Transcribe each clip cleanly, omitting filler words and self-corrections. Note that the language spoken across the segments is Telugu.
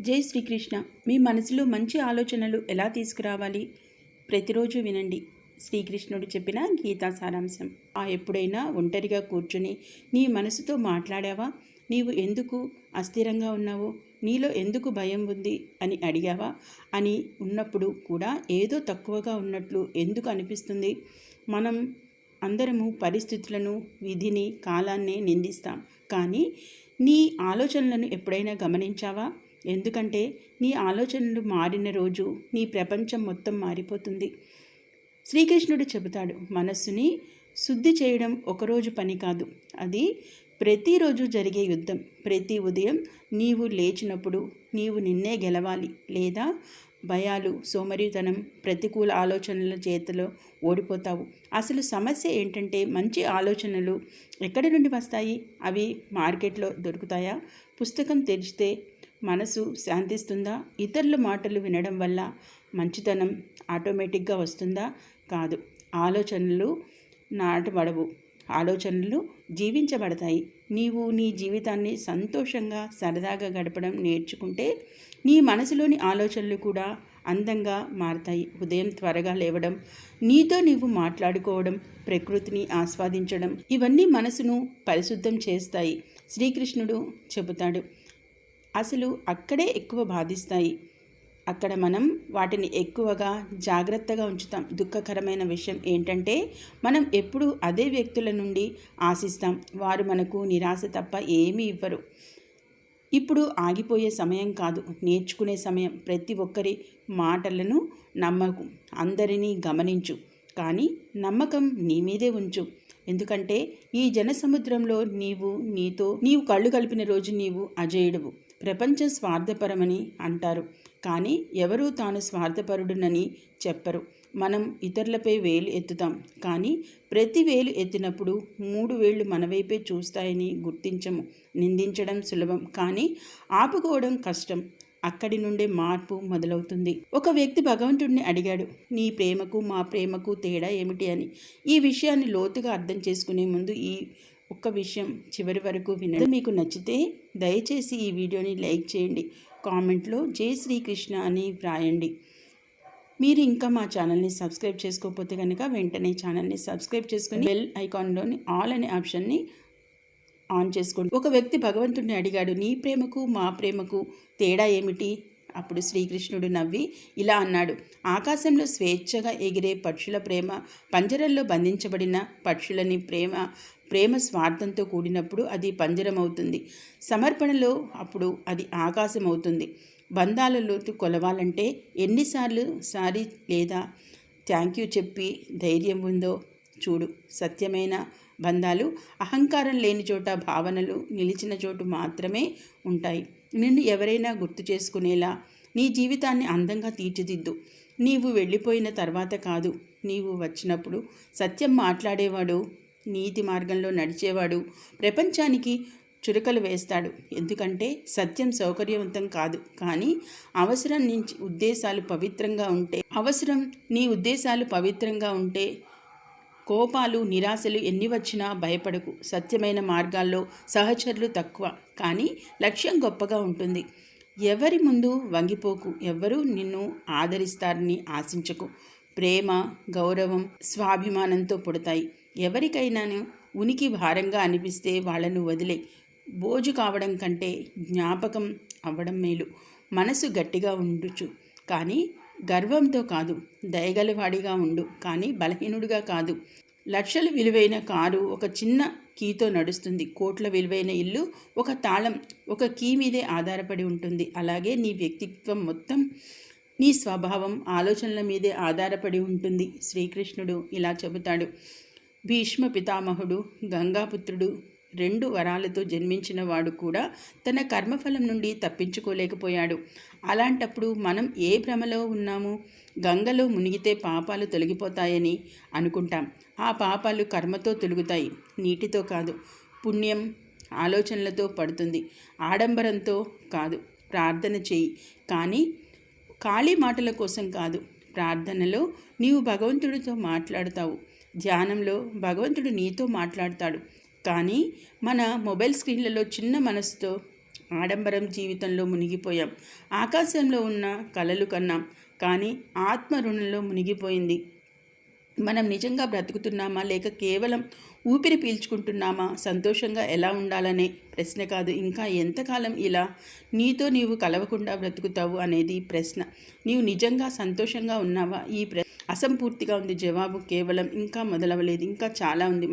జై శ్రీకృష్ణ. మీ మనసులో మంచి ఆలోచనలు ఎలా తీసుకురావాలి? ప్రతిరోజు వినండి శ్రీకృష్ణుడు చెప్పిన గీతా సారాంశం. ఎప్పుడైనా ఒంటరిగా కూర్చుని నీ మనసుతో మాట్లాడావా? నీవు ఎందుకు అస్థిరంగా ఉన్నావు? నీలో ఎందుకు భయం ఉంది అని అడిగావా? అని ఉన్నప్పుడు కూడా ఏదో తక్కువగా ఉన్నట్లు ఎందుకు అనిపిస్తుంది? మనం అందరము పరిస్థితులను, విధిని, కాలాన్ని నిందిస్తాం. కానీ నీ ఆలోచనలను ఎప్పుడైనా గమనించావా? ఎందుకంటే నీ ఆలోచనలు మారిన రోజు నీ ప్రపంచం మొత్తం మారిపోతుంది. శ్రీకృష్ణుడు చెబుతాడు, మనస్సుని శుద్ధి చేయడం ఒకరోజు పని కాదు, అది ప్రతిరోజు జరిగే యుద్ధం. ప్రతి ఉదయం నీవు లేచినప్పుడు నీవు నిన్నే గెలవాలి, లేదా భయాలు, సోమరితనం, ప్రతికూల ఆలోచనల చేతిలో ఓడిపోతావు. అసలు సమస్య ఏంటంటే మంచి ఆలోచనలు ఎక్కడి నుండి వస్తాయి? అవి మార్కెట్లో దొరుకుతాయా? పుస్తకం తెరిచితే మనసు శాంతిస్తుందా? ఇతరుల మాటలు వినడం వల్ల మంచితనం ఆటోమేటిక్గా వస్తుందా? కాదు. ఆలోచనలు నాటబడవు, ఆలోచనలు జీవించబడతాయి. నీవు నీ జీవితాన్ని సంతోషంగా, సరదాగా గడపడం నేర్చుకుంటే నీ మనసులోని ఆలోచనలు కూడా అందంగా మారతాయి. ఉదయం త్వరగా లేవడం, నీతో నీవు మాట్లాడుకోవడం, ప్రకృతిని ఆస్వాదించడం, ఇవన్నీ మనసును పరిశుద్ధం చేస్తాయి. శ్రీకృష్ణుడు చెబుతాడు, అసలు అక్కడే ఎక్కువ బాధిస్తాయి. అక్కడ మనం వాటిని ఎక్కువగా జాగ్రత్తగా ఉంచుతాం. దుఃఖకరమైన విషయం ఏంటంటే మనం ఎప్పుడూ అదే వ్యక్తుల నుండి ఆశిస్తాం. వారు మనకు నిరాశ తప్ప ఏమీ ఇవ్వరు. ఇప్పుడు ఆగిపోయే సమయం కాదు, నేర్చుకునే సమయం. ప్రతి ఒక్కరి మాటలను నమ్మకు, అందరినీ గమనించు, కానీ నమ్మకం నీ మీదే ఉంచు. ఎందుకంటే ఈ జనసముద్రంలో నీవు కళ్ళు కలిపిన రోజు నీవు అజేయుడువు. ప్రపంచం స్వార్థపరమని అంటారు, కానీ ఎవరూ తాను స్వార్థపరుడునని చెప్పరు. మనం ఇతరులపై వేలు ఎత్తుతాం, కానీ ప్రతి వేలు ఎత్తినప్పుడు 3 వేళ్ళు మన వైపే చూస్తాయని గుర్తించము. నిందించడం సులభం, కానీ ఆపుకోవడం కష్టం. అక్కడి నుండే మార్పు మొదలవుతుంది. ఒక వ్యక్తి భగవంతుడిని అడిగాడు, నీ ప్రేమకు మా ప్రేమకు తేడా ఏమిటి అని. ఈ విషయాన్ని లోతుగా అర్థం చేసుకునే ముందు ఈ ఒక్క విషయం చివరి వరకు వినండి. మీకు నచ్చితే దయచేసి ఈ వీడియోని లైక్ చేయండి, కామెంట్లో జై శ్రీకృష్ణ అని వ్రాయండి. మీరు ఇంకా మా ఛానల్ని సబ్స్క్రైబ్ చేసుకోకపోతే కనుక వెంటనే ఛానల్ని సబ్స్క్రైబ్ చేసుకుని బెల్ ఐకాన్లోని ఆల్ అనే ఆప్షన్ని ఆన్ చేసుకోండి. ఒక వ్యక్తి భగవంతుడిని అడిగాడు, నీ ప్రేమకు మా ప్రేమకు తేడా ఏమిటి? అప్పుడు శ్రీకృష్ణుడు నవ్వి ఇలా అన్నాడు, ఆకాశంలో స్వేచ్ఛగా ఎగిరే పక్షుల ప్రేమ, పంజరంలో బంధించబడిన పక్షులని ప్రేమ స్వార్థంతో కూడినప్పుడు అది పంజరం అవుతుంది. సమర్పణలో అప్పుడు అది ఆకాశం అవుతుంది. బంధాలలో కొలవాలంటే ఎన్నిసార్లు సారీ లేదా థ్యాంక్ యూ చెప్పి ధైర్యం ఉందో చూడు. సత్యమైన బంధాలు అహంకారం లేని చోట, భావనలు నిలిచిన చోటు మాత్రమే ఉంటాయి. నిన్ను ఎవరైనా గుర్తు చేసుకునేలా నీ జీవితాన్ని అందంగా తీర్చిదిద్దు. నీవు వెళ్ళిపోయిన తర్వాత కాదు, నీవు వచ్చినప్పుడు. సత్యం మాట్లాడేవాడు, నీతి మార్గంలో నడిచేవాడు ప్రపంచానికి చురకలు వేస్తాడు. ఎందుకంటే సత్యం సౌకర్యవంతం కాదు, కానీ నీ ఉద్దేశాలు పవిత్రంగా ఉంటే కోపాలు, నిరాశలు ఎన్ని వచ్చినా భయపడకు. సత్యమైన మార్గాల్లో సహచరులు తక్కువ, కానీ లక్ష్యం గొప్పగా ఉంటుంది. ఎవరి ముందు వంగిపోకు, ఎవరు నిన్ను ఆదరిస్తారని ఆశించకు. ప్రేమ, గౌరవం స్వాభిమానంతో పుడతాయి. ఎవరికైనాను ఉనికి భారంగా అనిపిస్తే వాళ్ళను వదిలే. బోజు కావడం కంటే జ్ఞాపకం అవ్వడం మేలు. మనసు గట్టిగా ఉండుచు, కానీ గర్వంతో కాదు. దయగలవాడిగా ఉండు, కానీ బలహీనుడిగా కాదు. లక్షల విలువైన కారు ఒక చిన్న కీతో నడుస్తుంది. కోట్ల విలువైన ఇల్లు ఒక తాళం, ఒక కీ మీదే ఆధారపడి ఉంటుంది. అలాగే నీ వ్యక్తిత్వం మొత్తం నీ స్వభావం, ఆలోచనల మీదే ఆధారపడి ఉంటుంది. శ్రీకృష్ణుడు ఇలా చెబుతాడు, భీష్మ పితామహుడు, గంగాపుత్రుడు 2 వరాలతో జన్మించిన వాడు కూడా తన కర్మఫలం నుండి తప్పించుకోలేకపోయాడు. అలాంటప్పుడు మనం ఏ భ్రమలో ఉన్నాము? గంగలో మునిగితే పాపాలు తొలగిపోతాయని అనుకుంటాం. ఆ పాపాలు కర్మతో తొలుగుతాయి, నీటితో కాదు. పుణ్యం ఆలోచనలతో పడుతుంది, ఆడంబరంతో కాదు. ప్రార్థన చెయ్యి, కానీ ఖాళీ మాటల కోసం కాదు. ప్రార్థనలో నీవు భగవంతుడితో మాట్లాడుతావు, ధ్యానంలో భగవంతుడు నీతో మాట్లాడతాడు. కానీ మన మొబైల్ స్క్రీన్లలో చిన్న మనసుతో ఆడంబరం జీవితంలో మునిగిపోయాం. ఆకాశంలో ఉన్న కలలు కన్నాం, కానీ ఆత్మ రుణంలో మునిగిపోయింది. మనం నిజంగా బ్రతుకుతున్నామా, లేక కేవలం ఊపిరి పీల్చుకుంటున్నామా? సంతోషంగా ఎలా ఉండాలనే ప్రశ్న కాదు, ఇంకా ఎంతకాలం ఇలా నీతో నీవు కలవకుండా బ్రతుకుతావు అనేది ప్రశ్న. నీవు నిజంగా సంతోషంగా ఉన్నావా? ఈ అసంపూర్తిగా ఉంది జవాబు. కేవలం ఇంకా మొదలవలేదు, ఇంకా చాలా ఉంది.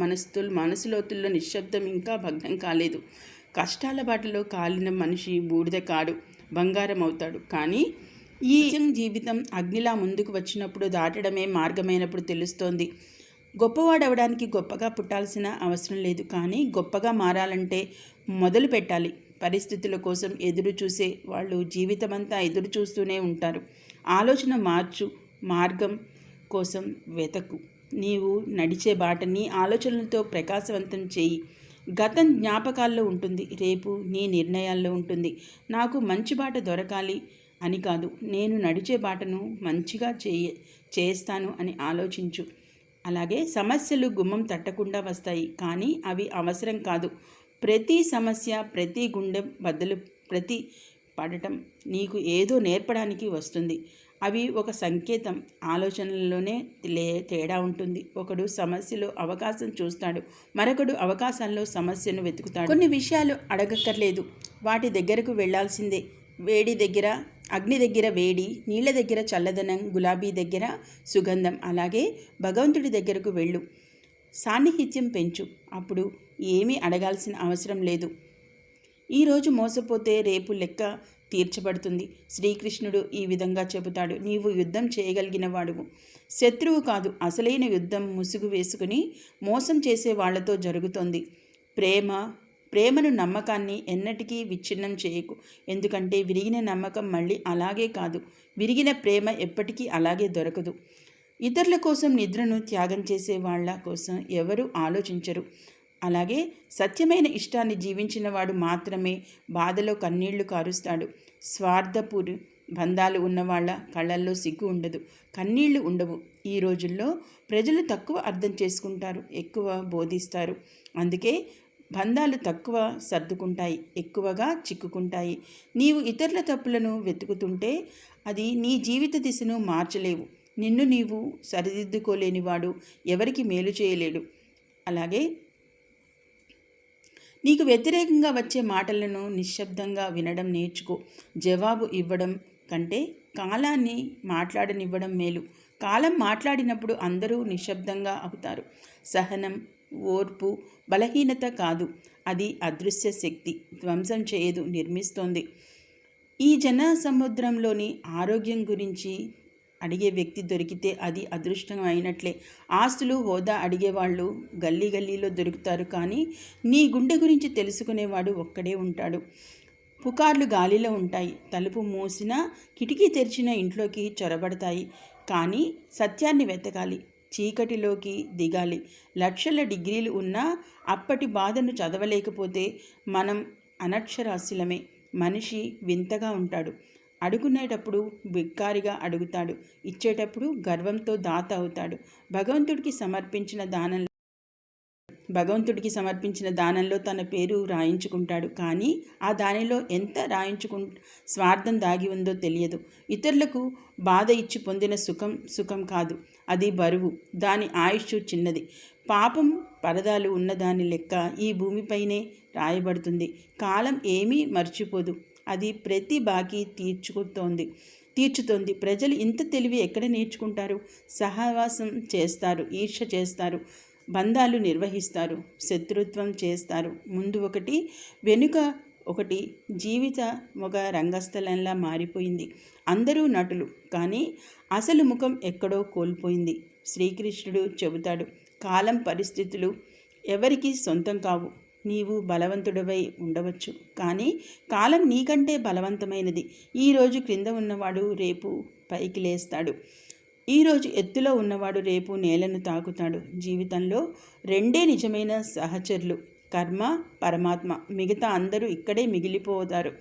మనసులోతుల్లో నిశ్శబ్దం ఇంకా భగ్నం కాలేదు. కష్టాల బాటలో కాలిన మనిషి బూడిద కాడు, బంగారం అవుతాడు. కానీ ఈ జీవితం అగ్నిలా ముందుకు వచ్చినప్పుడు, దాటడమే మార్గమైనప్పుడు తెలుస్తోంది. గొప్పవాడవడానికి గొప్పగా పుట్టాల్సిన అవసరం లేదు, కానీ గొప్పగా మారాలంటే మొదలు పెట్టాలి. పరిస్థితుల కోసం ఎదురు చూసే వాళ్ళు జీవితమంతా ఎదురు చూస్తూనే ఉంటారు. ఆలోచన మార్చు, మార్గం కోసం వెతకు. నీవు నడిచే బాటని ఆలోచనలతో ప్రకాశవంతం చేయి. గతం జ్ఞాపకాల్లో ఉంటుంది, రేపు నీ నిర్ణయాల్లో ఉంటుంది. నాకు మంచి బాట దొరకాలి అని కాదు, నేను నడిచే బాటను మంచిగా చేస్తాను అని ఆలోచించు. అలాగే సమస్యలు గుమ్మం తట్టకుండా వస్తాయి, కానీ అవి అవసరం కాదు. ప్రతి సమస్య, ప్రతి గుండె బద్దలు, ప్రతి పడటం నీకు ఏదో నేర్పడానికి వస్తుంది. అవి ఒక సంకేతం. ఆలోచనల్లోనే తేడా ఉంటుంది. ఒకడు సమస్యలో అవకాశం చూస్తాడు, మరొకడు అవకాశాల్లో సమస్యను వెతుకుతాడు. కొన్ని విషయాలు అడగక్కర్లేదు, వాటి దగ్గరకు వెళ్లాల్సిందే. వేడి దగ్గర అగ్ని దగ్గర వేడి, నీళ్ళ దగ్గర చల్లదనం, గులాబీ దగ్గర సుగంధం. అలాగే భగవంతుడి దగ్గరకు వెళ్ళు, సాన్నిహిత్యం పెంచు. అప్పుడు ఏమీ అడగాల్సిన అవసరం లేదు. ఈరోజు మోసపోతే రేపు లెక్క తీర్చబడుతుంది. శ్రీకృష్ణుడు ఈ విధంగా చెబుతాడు. నీవు యుద్ధం చేయగలిగిన వాడువు, శత్రువు కాదు. అసలైన యుద్ధం ముసుగు వేసుకుని మోసం చేసే వాళ్లతో జరుగుతోంది. ప్రేమను, నమ్మకాన్ని ఎన్నటికీ విచ్ఛిన్నం చేయకు. ఎందుకంటే విరిగిన నమ్మకం మళ్ళీ అలాగే కాదు, విరిగిన ప్రేమ ఎప్పటికీ అలాగే దొరకదు. ఇతరుల కోసం నిద్రను త్యాగం చేసే వాళ్ళ కోసం ఎవరూ ఆలోచించరు. అలాగే సత్యమైన ఇష్టాన్ని జీవించిన వాడు మాత్రమే బాధలో కన్నీళ్లు కారుస్తాడు. స్వార్థపూరి బంధాలు ఉన్నవాళ్ల కళ్ళల్లో సిగ్గు ఉండదు, కన్నీళ్లు ఉండవు. ఈ రోజుల్లో ప్రజలు తక్కువ అర్థం చేసుకుంటారు, ఎక్కువ బోధిస్తారు. అందుకే బంధాలు తక్కువ సర్దుకుంటాయి, ఎక్కువగా చిక్కుకుంటాయి. నీవు ఇతరుల తప్పులను వెతుకుతుంటే అది నీ జీవిత దిశను మార్చలేవు. నిన్ను నీవు సరిదిద్దుకోలేనివాడు ఎవరికి మేలు చేయలేడు. అలాగే నీకు వ్యతిరేకంగా వచ్చే మాటలను నిశ్శబ్దంగా వినడం నేర్చుకో. జవాబు ఇవ్వడం కంటే కాలాన్ని మాట్లాడనివ్వడం మేలు. కాలం మాట్లాడినప్పుడు అందరూ నిశ్శబ్దంగా అవుతారు. సహనం, ఓర్పు బలహీనత కాదు, అది అదృశ్య శక్తి. ధ్వంసం చేయదు, నిర్మిస్తోంది. ఈ జన సముద్రంలోని ఆరోగ్యం గురించి అడిగే వ్యక్తి దొరికితే అది అదృష్టం అయినట్లే. ఆస్తులు, హోదా అడిగేవాళ్ళు గల్లీ గల్లీలో దొరుకుతారు, కానీ నీ గుండె గురించి తెలుసుకునేవాడు ఒక్కడే ఉంటాడు. పుకార్లు గాలిలో ఉంటాయి, తలుపు మూసినా కిటికీ తెరిచిన ఇంట్లోకి చొరబడతాయి. కానీ సత్యాన్ని వెతకాలి, చీకటిలోకి దిగాలి. లక్షల డిగ్రీలు ఉన్నా అప్పటి బాధను చదవలేకపోతే మనం అనక్షరాస్యులమే. మనిషి వింతగా ఉంటాడు. అడుగునేటప్పుడు బిక్కారిగా అడుగుతాడు, ఇచ్చేటప్పుడు గర్వంతో దాత అవుతాడు. భగవంతుడికి సమర్పించిన దానంలో తన పేరు రాయించుకుంటాడు, కానీ ఆ దానిలో ఎంత స్వార్థం దాగి ఉందో తెలియదు. ఇతరులకు బాధ ఇచ్చి పొందిన సుఖం కాదు, అది బరువు. దాని ఆయుష్ చిన్నది. పాపం పరదాలు ఉన్నదాని లెక్క ఈ భూమిపైనే రాయబడుతుంది. కాలం ఏమీ మర్చిపోదు, అది ప్రతి బాకీ తీర్చుతోంది. ప్రజలు ఇంత తెలివి ఎక్కడ నేర్చుకుంటారు? సహవాసం చేస్తారు, ఈర్ష్య చేస్తారు, బంధాలు నిర్వహిస్తారు, శత్రుత్వం చేస్తారు. ముందు ఒకటి, వెనుక ఒకటి. జీవిత ఒక రంగస్థలంలా మారిపోయింది. అందరూ నటులు, కానీ అసలు ముఖం ఎక్కడో కోల్పోయింది. శ్రీకృష్ణుడు చెబుతాడు, కాలం, పరిస్థితులు ఎవరికి సొంతం కావు. నీవు బలవంతుడివై ఉండవచ్చు, కానీ కాలం నీకంటే బలవంతమైనది. ఈరోజు క్రింద ఉన్నవాడు రేపు పైకి లేస్తాడు. ఈరోజు ఎత్తులో ఉన్నవాడు రేపు నేలను తాకుతాడు. జీవితంలో రెండే నిజమైన సహచరులు, కర్మ, పరమాత్మ. మిగతా అందరూ ఇక్కడే మిగిలిపోతారు,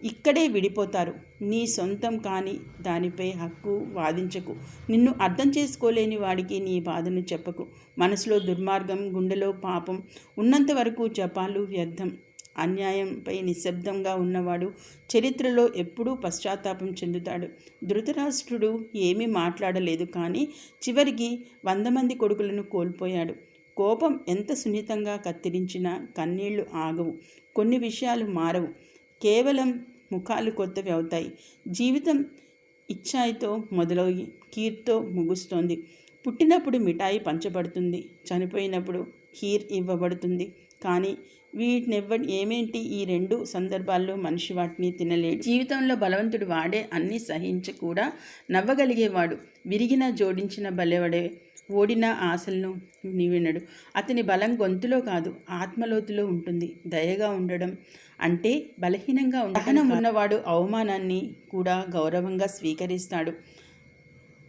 ఇక్కడే విడిపోతారు. నీ సొంతం కాని దానిపై హక్కు వాదించకు. నిన్ను అర్థం చేసుకోలేని వాడికి నీ బాధను చెప్పకు. మనసులో దుర్మార్గం, గుండెలో పాపం ఉన్నంత వరకు జపాలు వ్యర్థం. అన్యాయంపై నిశ్శబ్దంగా ఉన్నవాడు చరిత్రలో ఎప్పుడూ పశ్చాత్తాపం చెందుతాడు. ధృతరాష్ట్రుడు ఏమీ మాట్లాడలేదు, కానీ చివరికి 100 మంది కొడుకులను కోల్పోయాడు. కోపం ఎంత సున్నితంగా కత్తిరించినా కన్నీళ్లు ఆగవు. కొన్ని విషయాలు మారవు, కేవలం ముఖాలు కొత్తవి అవుతాయి. జీవితం ఇచ్ఛాయితో మొదలై కీర్తో ముగుస్తోంది. పుట్టినప్పుడు మిఠాయి పంచబడుతుంది, చనిపోయినప్పుడు ఖీర్ ఇవ్వబడుతుంది. కానీ ఏమేంటి ఈ 2 సందర్భాల్లో మనిషి వాటిని తినలేడు. జీవితంలో బలవంతుడు వాడే అన్నీ సహించి కూడా నవ్వగలిగేవాడు. విరిగిన జోడించిన బలెవడే, ఓడిన ఆశలను వినడు. అతని బలం గొంతులో కాదు, ఆత్మలోతులో ఉంటుంది. దయగా ఉండడం అంటే బలహీనంగా ఉండడం. ఉన్నవాడు అవమానాన్ని కూడా గౌరవంగా స్వీకరిస్తాడు.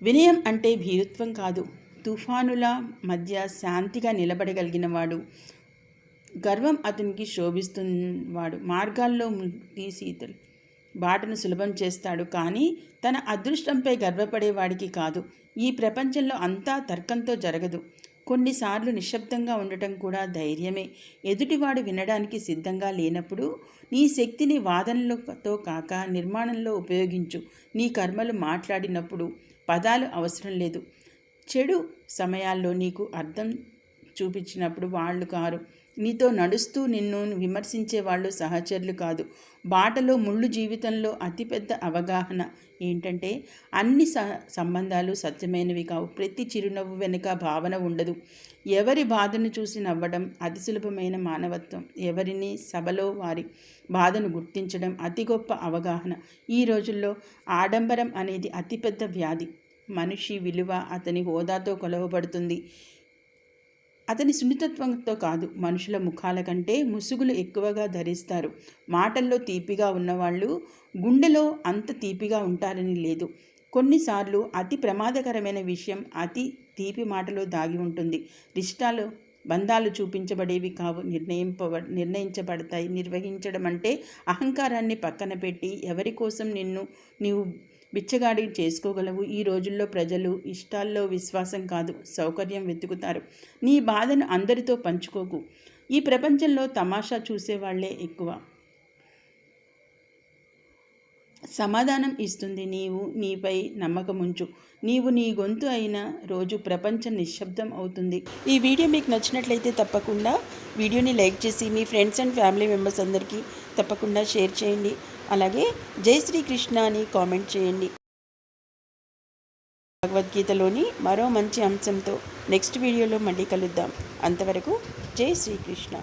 వినయం అంటే భీరుత్వం కాదు, తుఫానుల మధ్య శాంతిగా నిలబడగలిగినవాడు. గర్వం అతనికి శోభిస్తున్నవాడు మార్గాల్లో తీసీతలు బాటను సులభం చేస్తాడు, కానీ తన అదృష్టంపై గర్వపడేవాడికి కాదు. ఈ ప్రపంచంలో అంతా తర్కంతో జరగదు. కొన్నిసార్లు నిశ్శబ్దంగా ఉండటం కూడా ధైర్యమే. ఎదుటివాడు వినడానికి సిద్ధంగా లేనప్పుడు నీ శక్తిని వాదనలతో కాక నిర్మాణంలో ఉపయోగించు. నీ కర్మలు మాట్లాడినప్పుడు పదాలు అవసరం లేదు. చెడు సమయాల్లో నీకు అర్థం చూపించినప్పుడు వాళ్ళు కారు. నీతో నడుస్తూ నిన్ను విమర్శించే వాళ్ళు సహచరులు కాదు. బాటలో ముళ్ళు. జీవితంలో అతిపెద్ద అవగాహన ఏంటంటే అన్ని సంబంధాలు సత్యమైనవి కావు. ప్రతి చిరునవ్వు వెనుక భావన ఉండదు. ఎవరి బాధను చూసి నవ్వడం అతి సులభమైన మానవత్వం. ఎవరిని సభలో వారి బాధను గుర్తించడం అతి గొప్ప అవగాహన. ఈ రోజుల్లో ఆడంబరం అనేది అతిపెద్ద వ్యాధి. మనిషి విలువ అతని హోదాతో కొలవబడుతుంది, అతని సున్నితత్వంతో కాదు. మనుషుల ముఖాల కంటే ముసుగులు ఎక్కువగా ధరిస్తారు. మాటల్లో తీపిగా ఉన్నవాళ్ళు గుండెలో అంత తీపిగా ఉంటారని లేదు. కొన్నిసార్లు అతి ప్రమాదకరమైన విషయం అతి తీపి మాటలో దాగి ఉంటుంది. బంధాలు చూపించబడేవి కావు, నిర్ణయించబడతాయి. నిర్వహించడం అంటే అహంకారాన్ని పక్కన పెట్టి ఎవరి కోసం నీవు బిచ్చగాడి చేసుకోగలవు. ఈ రోజుల్లో ప్రజలు ఇష్టాల్లో విశ్వాసం కాదు, సౌకర్యం వెతుకుతారు. నీ బాధను అందరితో పంచుకోకు. ఈ ప్రపంచంలో తమాషా చూసేవాళ్లే ఎక్కువ. సమాధానం ఇస్తుంది నీవు నీపై నమ్మకముంచు. నీవు నీ గొంతు అయిన రోజు ప్రపంచం నిశ్శబ్దం అవుతుంది. ఈ వీడియో మీకు నచ్చినట్లయితే తప్పకుండా వీడియోని లైక్ చేసి మీ ఫ్రెండ్స్ అండ్ ఫ్యామిలీ మెంబర్స్ అందరికీ తప్పకుండా షేర్ చేయండి. అలాగే జై శ్రీకృష్ణ అని కామెంట్ చేయండి. భగవద్గీతలోని మరో మంచి అంశంతో నెక్స్ట్ వీడియోలో మళ్ళీ కలుద్దాం. అంతవరకు జై శ్రీకృష్ణ.